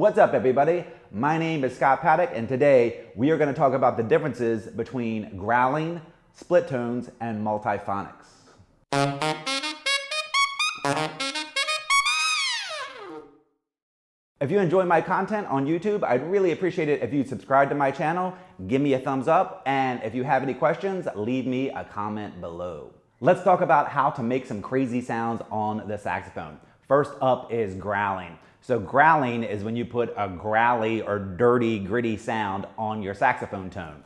What's up, everybody? My name is Scott Paddock, and today we are going to talk about the differences between growling, split tones, and multiphonics. If you enjoy my content on YouTube, I'd really appreciate it if you'd subscribe to my channel, give me a thumbs up, and if you have any questions, leave me a comment below. Let's talk about how to make some crazy sounds on the saxophone. First up is growling. So growling is when you put a growly or dirty, gritty sound on your saxophone tone.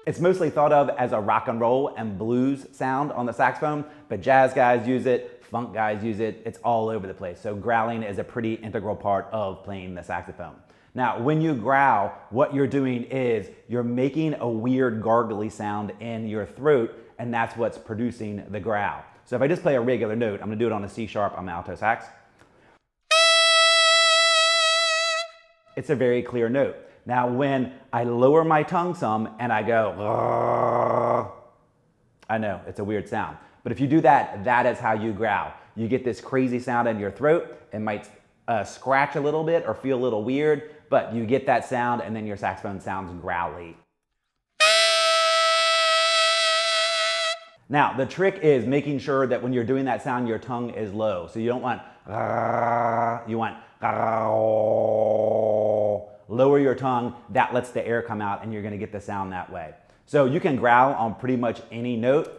It's mostly thought of as a rock and roll and blues sound on the saxophone, but jazz guys use it, funk guys use it, it's all over the place. So growling is a pretty integral part of playing the saxophone. Now, when you growl, what you're doing is you're making a weird gargly sound in your throat, and that's what's producing the growl. So if I just play a regular note, I'm gonna do it on a C sharp on my alto sax. It's a very clear note. Now, when I lower my tongue some and I go, I know, it's a weird sound. But if you do that, that is how you growl. You get this crazy sound in your throat. It might scratch a little bit or feel a little weird, but you get that sound and then your saxophone sounds growly. Now, the trick is making sure that when you're doing that sound, your tongue is low. So you don't want, you want, lower your tongue, that lets the air come out and you're gonna get the sound that way. So you can growl on pretty much any note.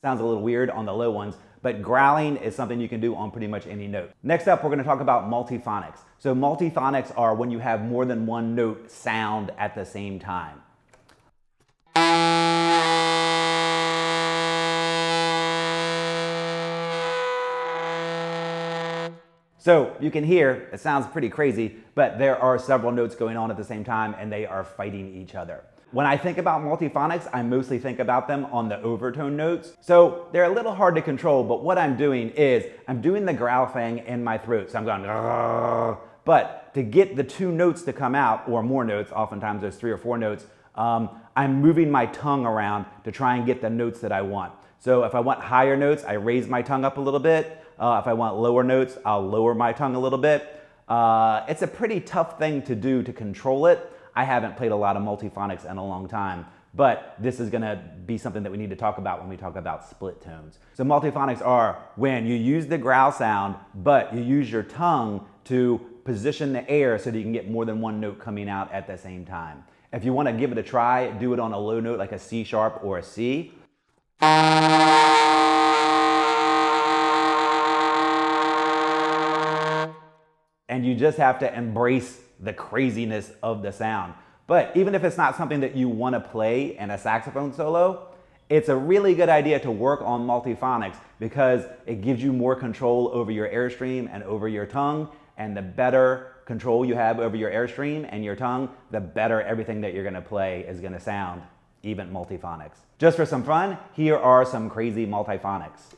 Sounds a little weird on the low ones, but growling is something you can do on pretty much any note. Next up, we're gonna talk about multiphonics. So multiphonics are when you have more than one note sound at the same time. So you can hear, it sounds pretty crazy, but there are several notes going on at the same time and they are fighting each other. When I think about multiphonics, I mostly think about them on the overtone notes. So they're a little hard to control, but what I'm doing is I'm doing the growl thing in my throat. So I'm going, but to get the two notes to come out, or more notes, oftentimes there's 3 or 4 notes, I'm moving my tongue around to try and get the notes that I want. So if I want higher notes, I raise my tongue up a little bit. If I want lower notes, I'll lower my tongue a little bit. It's a pretty tough thing to do to control it. I haven't played a lot of multiphonics in a long time, but this is gonna be something that we need to talk about when we talk about split tones. So multiphonics are when you use the growl sound, but you use your tongue to position the air so that you can get more than one note coming out at the same time. If you wanna give it a try, do it on a low note like a C sharp or a C. And you just have to embrace the craziness of the sound. But even if it's not something that you want to play in a saxophone solo, it's a really good idea to work on multiphonics because it gives you more control over your airstream and over your tongue. And the better control you have over your airstream and your tongue, the better everything that you're going to play is going to sound, even multiphonics. Just for some fun, here are some crazy multiphonics.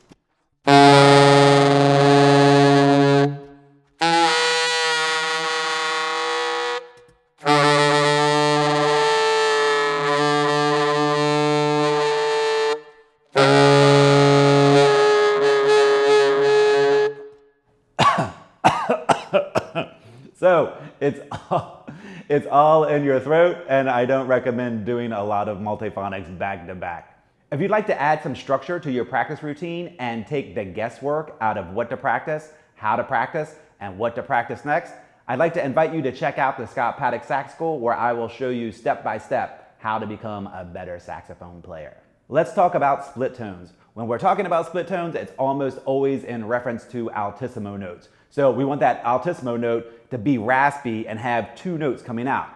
So it's all in your throat, and I don't recommend doing a lot of multiphonics back to back. If you'd like to add some structure to your practice routine and take the guesswork out of what to practice, how to practice, and what to practice next, I'd like to invite you to check out the Scott Paddock Sax School, where I will show you step by step how to become a better saxophone player. Let's talk about split tones. When we're talking about split tones, it's almost always in reference to altissimo notes. So we want that altissimo note to be raspy and have 2 notes coming out.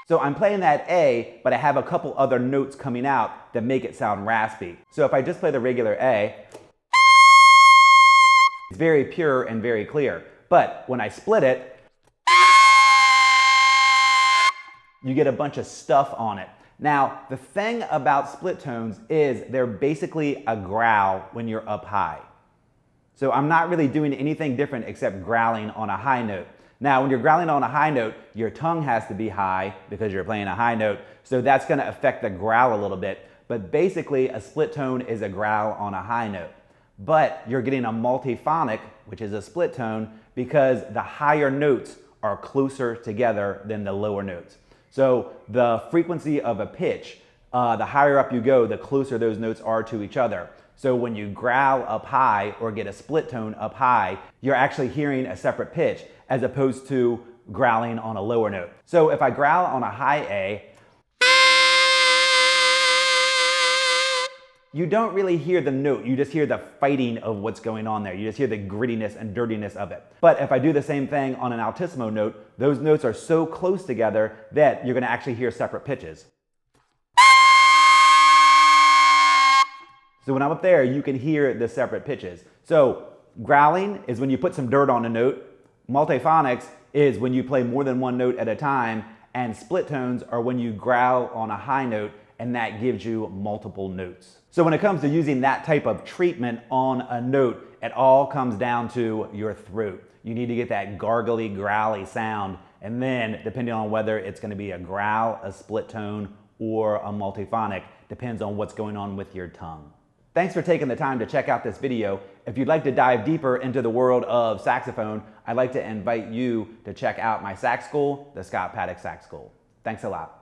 So I'm playing that A, but I have a couple other notes coming out that make it sound raspy. So if I just play the regular A, it's very pure and very clear. But when I split it, you get a bunch of stuff on it. Now, the thing about split tones is they're basically a growl when you're up high. So I'm not really doing anything different except growling on a high note. Now, when you're growling on a high note, your tongue has to be high because you're playing a high note, so that's going to affect the growl a little bit. But basically, a split tone is a growl on a high note. But you're getting a multiphonic, which is a split tone, because the higher notes are closer together than the lower notes. So the frequency of a pitch, the higher up you go, the closer those notes are to each other. So when you growl up high or get a split tone up high, you're actually hearing a separate pitch as opposed to growling on a lower note. So if I growl on a high A, you don't really hear the note, you just hear the fighting of what's going on there. You just hear the grittiness and dirtiness of it. But if I do the same thing on an altissimo note, those notes are so close together that you're gonna actually hear separate pitches. So when I'm up there, you can hear the separate pitches. So growling is when you put some dirt on a note. Multiphonics is when you play more than one note at a time. And split tones are when you growl on a high note and that gives you multiple notes. So when it comes to using that type of treatment on a note, it all comes down to your throat. You need to get that gargly, growly sound. And then depending on whether it's gonna be a growl, a split tone, or a multiphonic, depends on what's going on with your tongue. Thanks for taking the time to check out this video. If you'd like to dive deeper into the world of saxophone, I'd like to invite you to check out my sax school, the Scott Paddock Sax School. Thanks a lot.